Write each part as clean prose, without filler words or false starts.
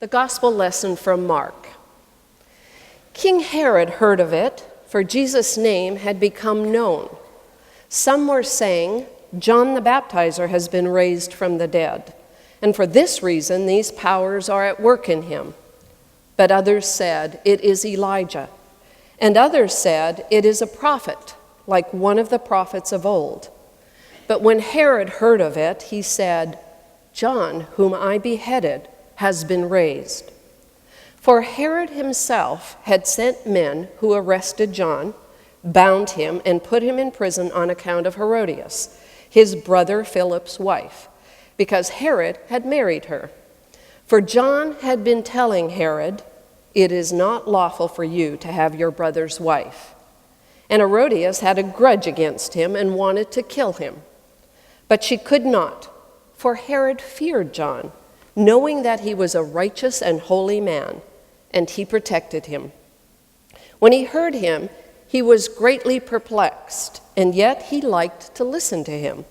The Gospel lesson from Mark. King Herod heard of it, for Jesus' name had become known. Some were saying, "John the Baptizer has been raised from the dead, and for this reason these powers are at work in him." But others said, "It is Elijah." And others said, "It is a prophet, like one of the prophets of old." But when Herod heard of it, he said, "John, whom I beheaded, has been raised." For Herod himself had sent men who arrested John, bound him, and put him in prison on account of Herodias, his brother Philip's wife, because Herod had married her. For John had been telling Herod, "It is not lawful for you to have your brother's wife." And Herodias had a grudge against him and wanted to kill him. But she could not, for Herod feared John, knowing that he was a righteous and holy man, and he protected him. When he heard him, he was greatly perplexed, and yet he liked to listen to him.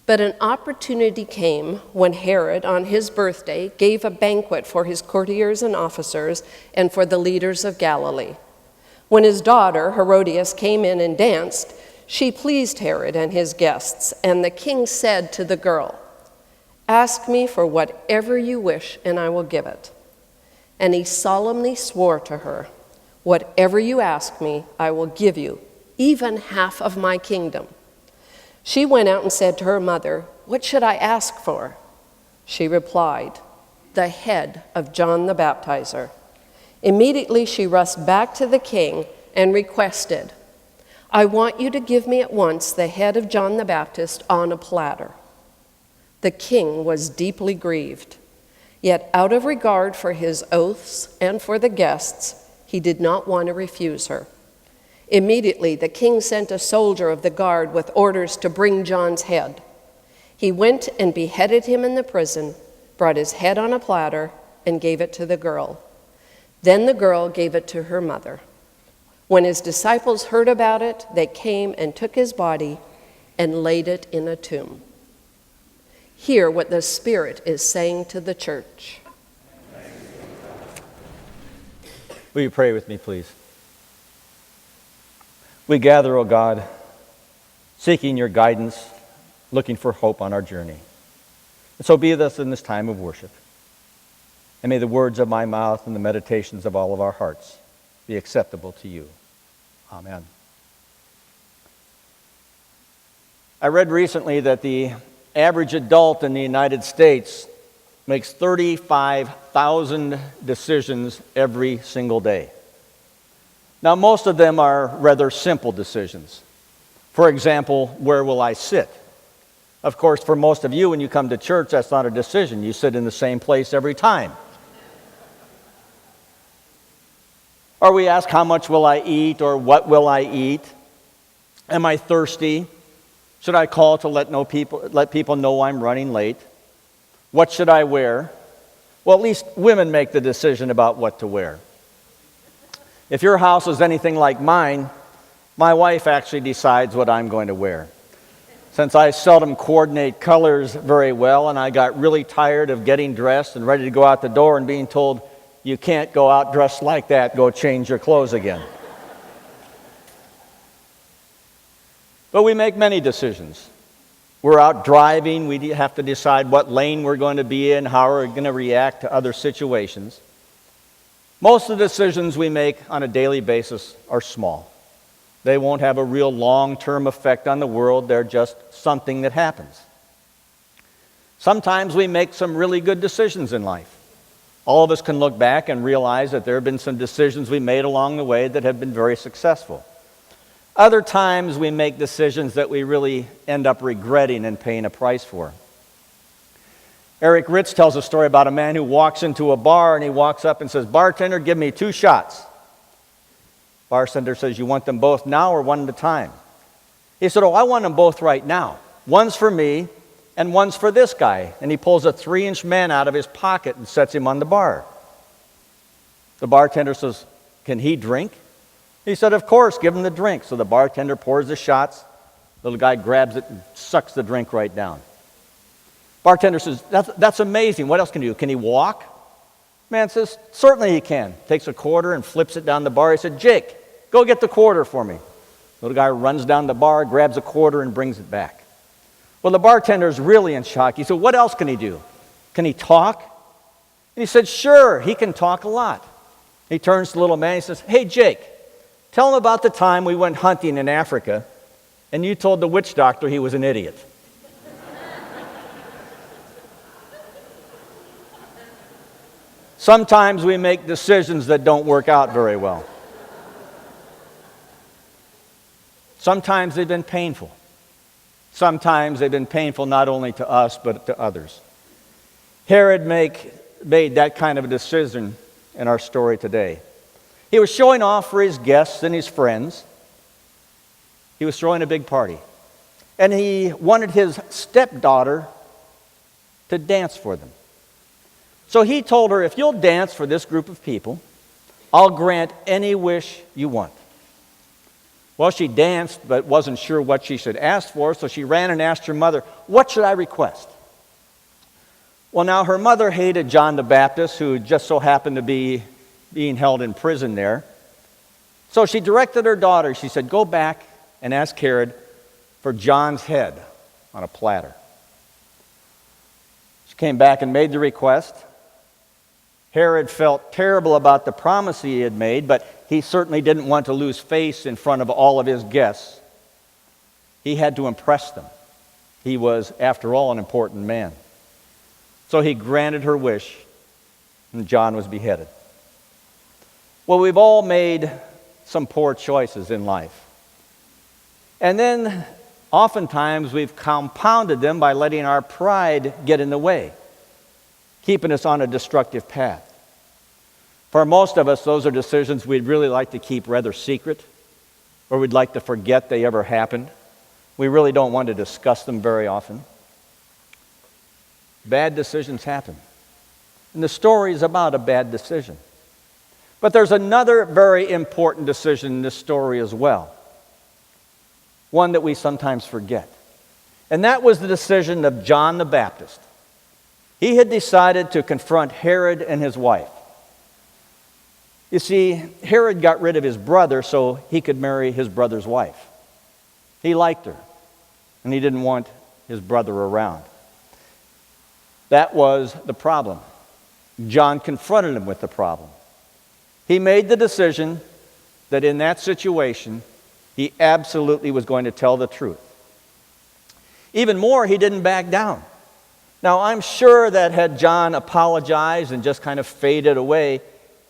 But an opportunity came when Herod, on his birthday, gave a banquet for his courtiers and officers and for the leaders of Galilee. When his daughter, Herodias, came in and danced, she pleased Herod and his guests, and the king said to the girl, "Ask me for whatever you wish, and I will give it." And he solemnly swore to her, "Whatever you ask me, I will give you, even half of my kingdom." She went out and said to her mother, "What should I ask for?" She replied, "The head of John the Baptizer." Immediately she rushed back to the king and requested, "I want you to give me at once the head of John the Baptist on a platter." The king was deeply grieved, yet out of regard for his oaths and for the guests, he did not want to refuse her. Immediately the king sent a soldier of the guard with orders to bring John's head. He went and beheaded him in the prison, brought his head on a platter, and gave it to the girl. Then the girl gave it to her mother. When his disciples heard about it, they came and took his body and laid it in a tomb. Hear what the Spirit is saying to the church. Will you pray with me, please? We gather, O God, seeking your guidance, looking for hope on our journey. And so be with us in this time of worship. And may the words of my mouth and the meditations of all of our hearts be acceptable to you. Amen. I read recently that the average adult in the United States makes 35,000 decisions every single day. Now, most of them are rather simple decisions. For example, where will I sit? Of course, for most of you, when you come to church, that's not a decision. You sit in the same place every time. Or we ask, how much will I eat, or what will I eat? Am I thirsty? Should I call to let people know I'm running late? What should I wear? Well, at least women make the decision about what to wear. If your house is anything like mine, my wife actually decides what I'm going to wear. Since I seldom coordinate colors very well, and I got really tired of getting dressed and ready to go out the door and being told, "You can't go out dressed like that, go change your clothes again." But we make many decisions. We're out driving, we have to decide what lane we're going to be in, how we're going to react to other situations. Most of the decisions we make on a daily basis are small. They won't have a real long-term effect on the world, they're just something that happens. Sometimes we make some really good decisions in life. All of us can look back and realize that there have been some decisions we made along the way that have been very successful. Other times we make decisions that we really end up regretting and paying a price for. Eric Ritz tells a story about a man who walks into a bar and he walks up and says, "Bartender, give me 2 shots." Bartender says, "You want them both now or one at a time?" He said, "Oh, I want them both right now. One's for me and one's for this guy." And he pulls a 3-inch man out of his pocket and sets him on the bar. The bartender says, "Can he drink?" He said, "Of course, give him the drink." So the bartender pours the shots. The little guy grabs it and sucks the drink right down. Bartender says, that's amazing. What else can he do? Can he walk? Man says, certainly he can. Takes a quarter and flips it down the bar. He said, Jake, go get the quarter for me. The little guy runs down the bar, grabs a quarter, and brings it back. Well, the bartender's really in shock. He said, what else can he do? Can he talk? And he said, sure, he can talk a lot. He turns to the little man and he says, hey, Jake, tell him about the time we went hunting in Africa and you told the witch doctor he was an idiot. Sometimes we make decisions that don't work out very well. Sometimes they've been painful. Sometimes they've been painful not only to us, but to others. Herod made that kind of a decision in our story today. He was showing off for his guests and his friends. He was throwing a big party. And he wanted his stepdaughter to dance for them. So he told her, if you'll dance for this group of people, I'll grant any wish you want. Well, she danced, but wasn't sure what she should ask for, so she ran and asked her mother, what should I request? Well, now her mother hated John the Baptist, who just so happened to be being held in prison there. So she directed her daughter, she said, go back and ask Herod for John's head on a platter. She came back and made the request. Herod felt terrible about the promise he had made, but he certainly didn't want to lose face in front of all of his guests. He had to impress them. He was, after all, an important man. So he granted her wish, and John was beheaded. Well, we've all made some poor choices in life. And then, oftentimes, we've compounded them by letting our pride get in the way, keeping us on a destructive path. For most of us, those are decisions we'd really like to keep rather secret, or we'd like to forget they ever happened. We really don't want to discuss them very often. Bad decisions happen. And the story is about a bad decision. But there's another very important decision in this story as well. One that we sometimes forget. And that was the decision of John the Baptist. He had decided to confront Herod and his wife. You see, Herod got rid of his brother so he could marry his brother's wife. He liked her, and he didn't want his brother around. That was the problem. John confronted him with the problem. He made the decision that in that situation, he absolutely was going to tell the truth. Even more, he didn't back down. Now, I'm sure that had John apologized and just kind of faded away,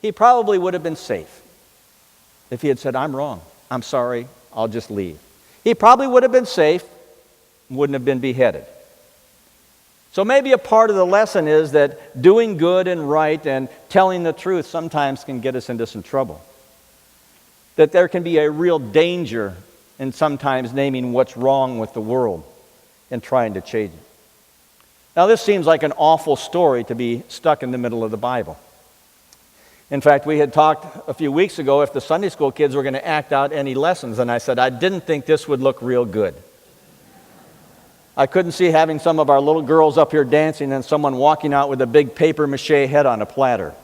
he probably would have been safe. If he had said, I'm wrong, I'm sorry, I'll just leave. He probably would have been safe, wouldn't have been beheaded. So maybe a part of the lesson is that doing good and right and telling the truth sometimes can get us into some trouble. That there can be a real danger in sometimes naming what's wrong with the world and trying to change it. Now, this seems like an awful story to be stuck in the middle of the Bible. In fact, we had talked a few weeks ago if the Sunday school kids were going to act out any lessons, and I said I didn't think this would look real good. I couldn't see having some of our little girls up here dancing and someone walking out with a big paper mache head on a platter.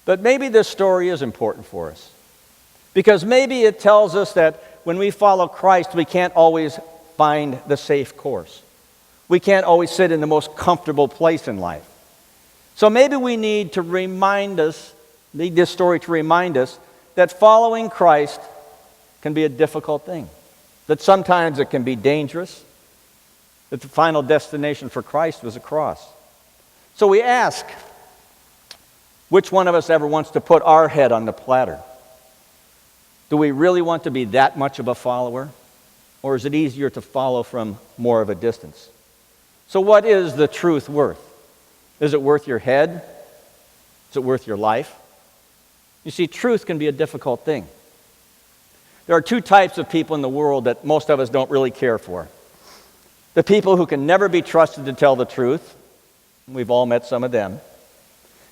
But maybe this story is important for us. Because maybe it tells us that when we follow Christ, we can't always find the safe course. We can't always sit in the most comfortable place in life. So maybe we need this story to remind us that following Christ can be a difficult thing. That sometimes it can be dangerous. That the final destination for Christ was a cross. So we ask, which one of us ever wants to put our head on the platter? Do we really want to be that much of a follower? Or is it easier to follow from more of a distance? So what is the truth worth? Is it worth your head? Is it worth your life? You see, truth can be a difficult thing. There are two types of people in the world that most of us don't really care for. The people who can never be trusted to tell the truth. We've all met some of them.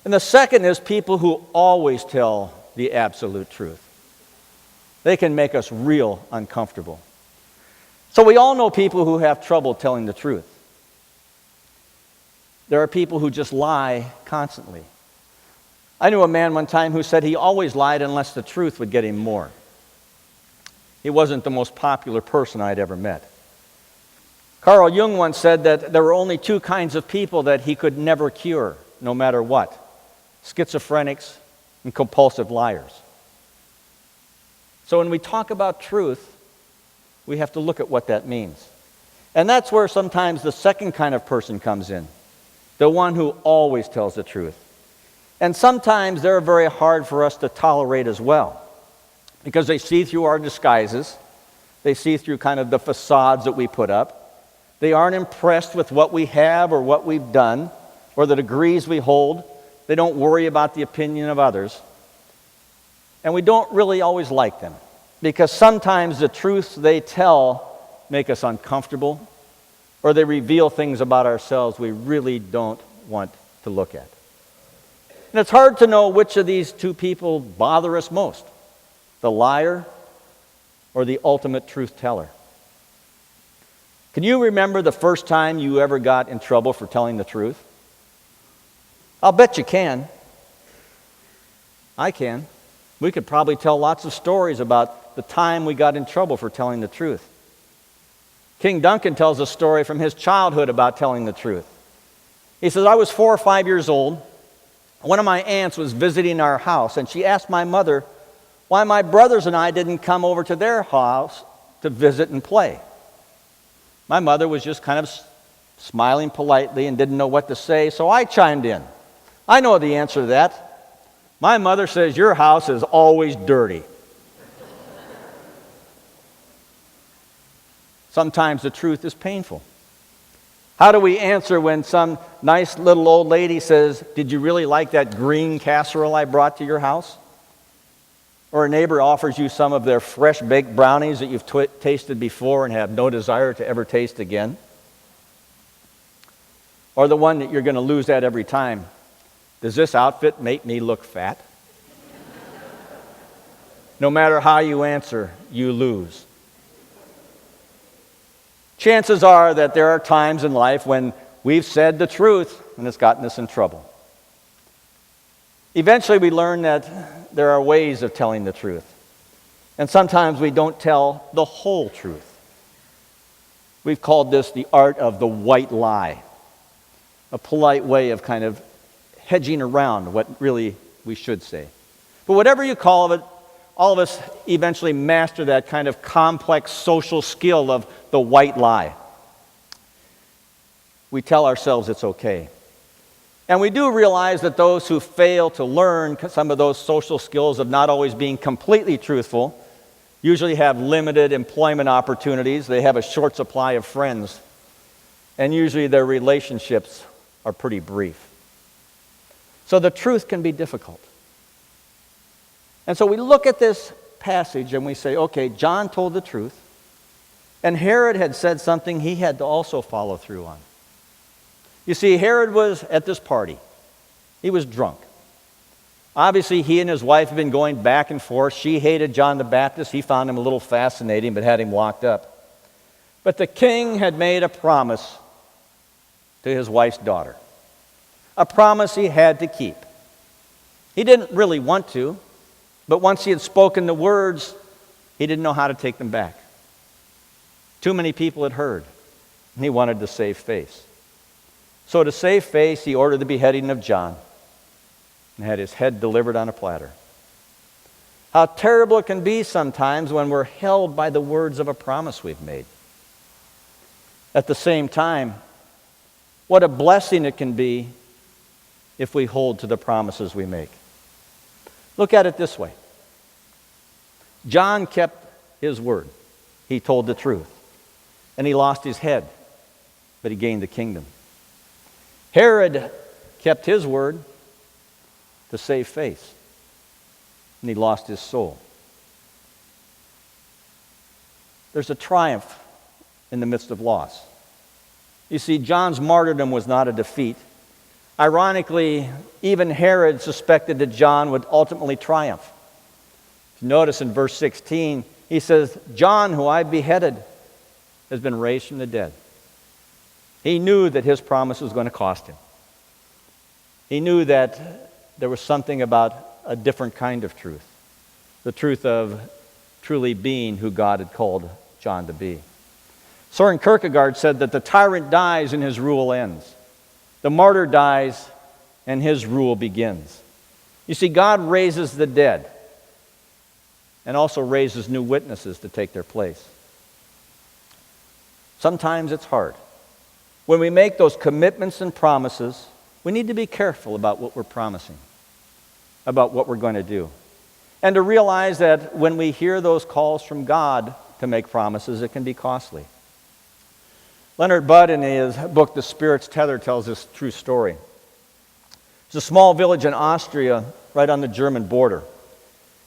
And the second is people who always tell the absolute truth. They can make us real uncomfortable. So we all know people who have trouble telling the truth. There are people who just lie constantly. I knew a man one time who said he always lied unless the truth would get him more. He wasn't the most popular person I'd ever met. Carl Jung once said that there were only two kinds of people that he could never cure, no matter what: schizophrenics and compulsive liars. So when we talk about truth, we have to look at what that means. And that's where sometimes the second kind of person comes in, the one who always tells the truth. And sometimes they're very hard for us to tolerate as well, because they see through our disguises. They see through kind of the facades that we put up. They aren't impressed with what we have or what we've done or the degrees we hold. They don't worry about the opinion of others. And we don't really always like them, because sometimes the truths they tell make us uncomfortable, or they reveal things about ourselves we really don't want to look at. And it's hard to know which of these two people bother us most, the liar or the ultimate truth teller. Can you remember the first time you ever got in trouble for telling the truth? I'll bet you can. I can. We could probably tell lots of stories about the time we got in trouble for telling the truth. King Duncan tells a story from his childhood about telling the truth. He says, I was 4 or 5 years old. One of my aunts was visiting our house, and she asked my mother why my brothers and I didn't come over to their house to visit and play. My mother was just kind of smiling politely and didn't know what to say, so I chimed in. I know the answer to that. My mother says, your house is always dirty. Sometimes the truth is painful. How do we answer when some nice little old lady says, did you really like that green casserole I brought to your house? Or a neighbor offers you some of their fresh baked brownies that you've tasted before and have no desire to ever taste again? Or the one that you're going to lose at every time, does this outfit make me look fat? No matter how you answer, you lose. Chances are that there are times in life when we've said the truth and it's gotten us in trouble. Eventually we learn that there are ways of telling the truth. And sometimes we don't tell the whole truth. We've called this the art of the white lie, a polite way of kind of hedging around what really we should say. But whatever you call it, all of us eventually master that kind of complex social skill of the white lie. We tell ourselves it's okay. And we do realize that those who fail to learn some of those social skills of not always being completely truthful usually have limited employment opportunities. They have a short supply of friends. And usually their relationships are pretty brief. So the truth can be difficult. And so we look at this passage and we say, okay, John told the truth, and Herod had said something he had to also follow through on. You see, Herod was at this party. He was drunk. Obviously, he and his wife had been going back and forth. She hated John the Baptist. He found him a little fascinating, but had him locked up. But the king had made a promise to his wife's daughter, a promise he had to keep. He didn't really want to, but once he had spoken the words, he didn't know how to take them back. Too many people had heard, and he wanted to save face. So to save face, he ordered the beheading of John and had his head delivered on a platter. How terrible it can be sometimes when we're held by the words of a promise we've made. At the same time, what a blessing it can be if we hold to the promises we make. Look at it this way. John kept his word. He told the truth. And he lost his head, but he gained the kingdom. Herod kept his word to save face, and he lost his soul. There's a triumph in the midst of loss. You see, John's martyrdom was not a defeat. Ironically, even Herod suspected that John would ultimately triumph. If you notice in verse 16, he says, John, who I beheaded, has been raised from the dead. He knew that his promise was going to cost him. He knew that there was something about a different kind of truth, the truth of truly being who God had called John to be. Soren Kierkegaard said that the tyrant dies and his rule ends. The martyr dies and his rule begins. You see, God raises the dead and also raises new witnesses to take their place. Sometimes it's hard. When we make those commitments and promises, we need to be careful about what we're promising, about what we're going to do. And to realize that when we hear those calls from God to make promises, it can be costly. Leonard Budd, in his book, The Spirit's Tether, tells this true story. There's a small village in Austria right on the German border.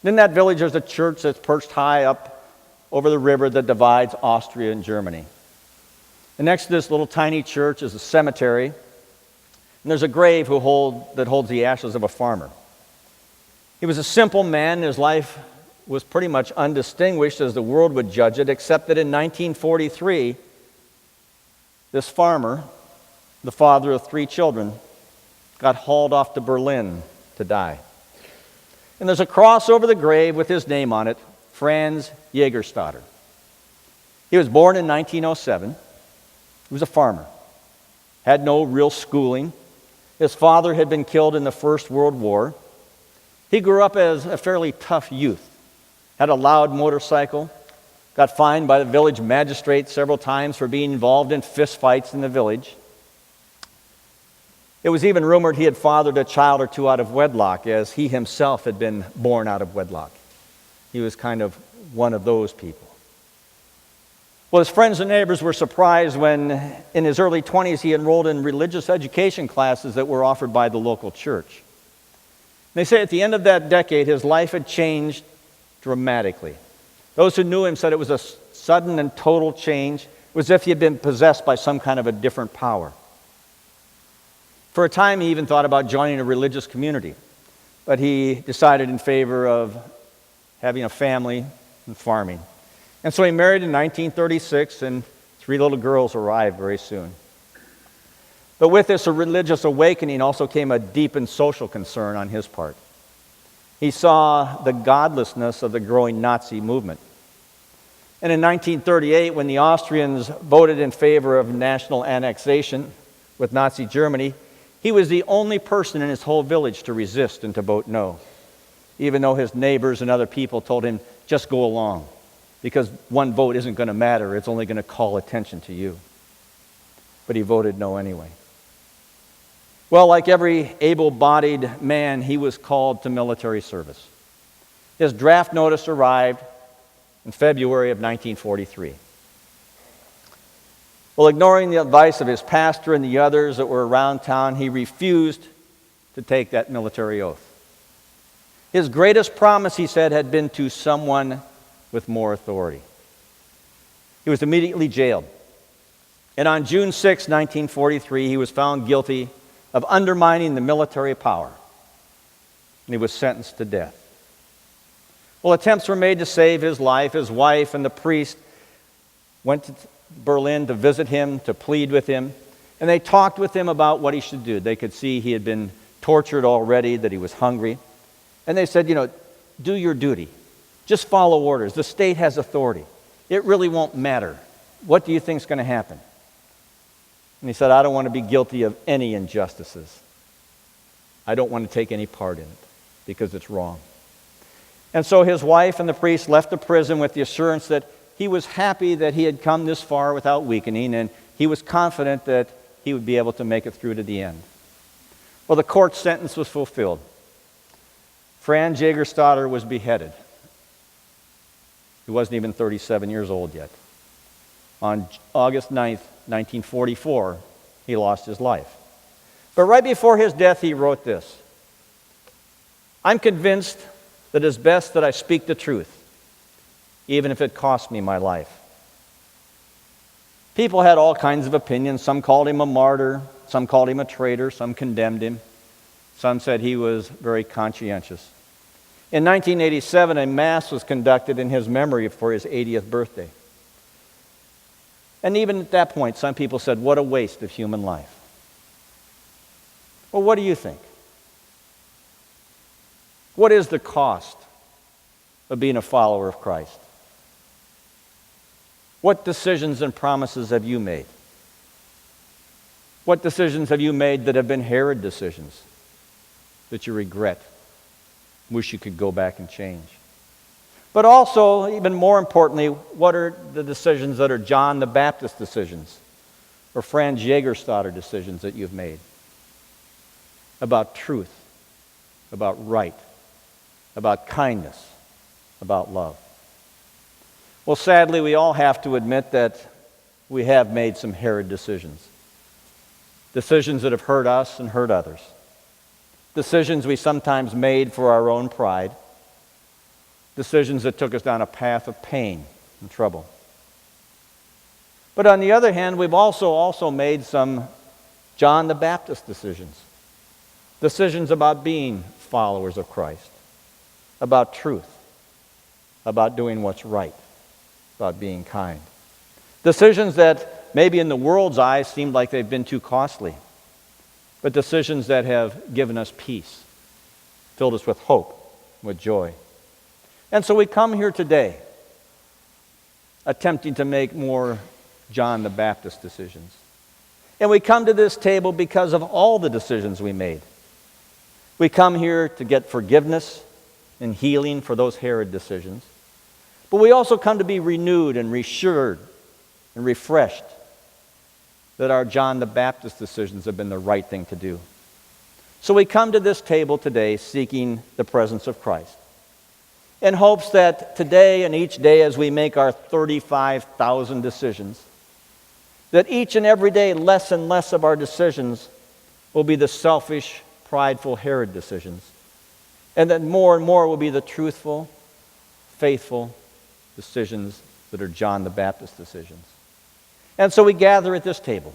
And in that village, there's a church that's perched high up over the river that divides Austria and Germany. And next to this little tiny church is a cemetery, and there's a grave that holds the ashes of a farmer. He was a simple man, and his life was pretty much undistinguished as the world would judge it, except that in 1943, this farmer, the father of 3 children, got hauled off to Berlin to die. And there's a cross over the grave with his name on it, Franz Jägerstatter. He was born in 1907. He was a farmer, had no real schooling. His father had been killed in the First World War. He grew up as a fairly tough youth, had a loud motorcycle, got fined by the village magistrate several times for being involved in fistfights in the village. It was even rumored he had fathered a child or 2 out of wedlock, as he himself had been born out of wedlock. He was kind of one of those people. Well, his friends and neighbors were surprised when, in his early 20s, he enrolled in religious education classes that were offered by the local church. They say at the end of that decade, his life had changed dramatically. Those who knew him said it was a sudden and total change. It was as if he had been possessed by some kind of a different power. For a time, he even thought about joining a religious community, but he decided in favor of having a family and farming. And so he married in 1936, and 3 little girls arrived very soon. But with this religious awakening also came a deepened social concern on his part. He saw the godlessness of the growing Nazi movement. And in 1938, when the Austrians voted in favor of national annexation with Nazi Germany, he was the only person in his whole village to resist and to vote no, even though his neighbors and other people told him, just go along, because one vote isn't going to matter, it's only going to call attention to you. But he voted no anyway. Well, like every able-bodied man, he was called to military service. His draft notice arrived in February of 1943. Well, ignoring the advice of his pastor and the others that were around town, he refused to take that military oath. His greatest promise, he said, had been to someone with more authority. He was immediately jailed. And on June 6, 1943, he was found guilty of undermining the military power. And he was sentenced to death. Well, attempts were made to save his life. His wife and the priest went to Berlin to visit him, to plead with him. And they talked with him about what he should do. They could see he had been tortured already, that he was hungry. And they said, do your duty. Just follow orders. The state has authority. It really won't matter. What do you think is going to happen? And he said, I don't want to be guilty of any injustices. I don't want to take any part in it because it's wrong. And so his wife and the priest left the prison with the assurance that he was happy that he had come this far without weakening, and he was confident that he would be able to make it through to the end. Well, the court sentence was fulfilled. Franz Jägerstatter was beheaded. He wasn't even 37 years old yet. On August 9th, 1944, he lost his life. But right before his death, he wrote this: I'm convinced that it's best that I speak the truth, even if it costs me my life. People had all kinds of opinions. Some called him a martyr, some called him a traitor, some condemned him. Some said he was very conscientious. In 1987, a mass was conducted in his memory for his 80th birthday. And even at that point, some people said, what a waste of human life. Well, what do you think? What is the cost of being a follower of Christ? What decisions and promises have you made? What decisions have you made that have been Herod decisions that you regret, wish you could go back and change? But also, even more importantly, what are the decisions that are John the Baptist decisions or Franz Jägerstätter decisions that you've made about truth, about right, about kindness, about love? Well, sadly, we all have to admit that we have made some Herod decisions. Decisions that have hurt us and hurt others. Decisions we sometimes made for our own pride. Decisions that took us down a path of pain and trouble. But on the other hand, we've also made some John the Baptist decisions. Decisions about being followers of Christ, about truth, about doing what's right, about being kind. Decisions that maybe in the world's eyes seemed like they've been too costly, but decisions that have given us peace, filled us with hope, with joy. And so we come here today attempting to make more John the Baptist decisions. And we come to this table because of all the decisions we made. We come here to get forgiveness and healing for those Herod decisions. But we also come to be renewed and reassured and refreshed that our John the Baptist decisions have been the right thing to do. So we come to this table today seeking the presence of Christ, in hopes that today and each day as we make our 35,000 decisions, that each and every day less and less of our decisions will be the selfish, prideful Herod decisions, and that more and more will be the truthful, faithful decisions that are John the Baptist decisions. And so we gather at this table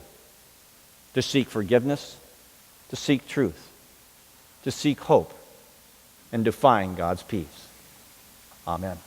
to seek forgiveness, to seek truth, to seek hope, and to find God's peace. Amen.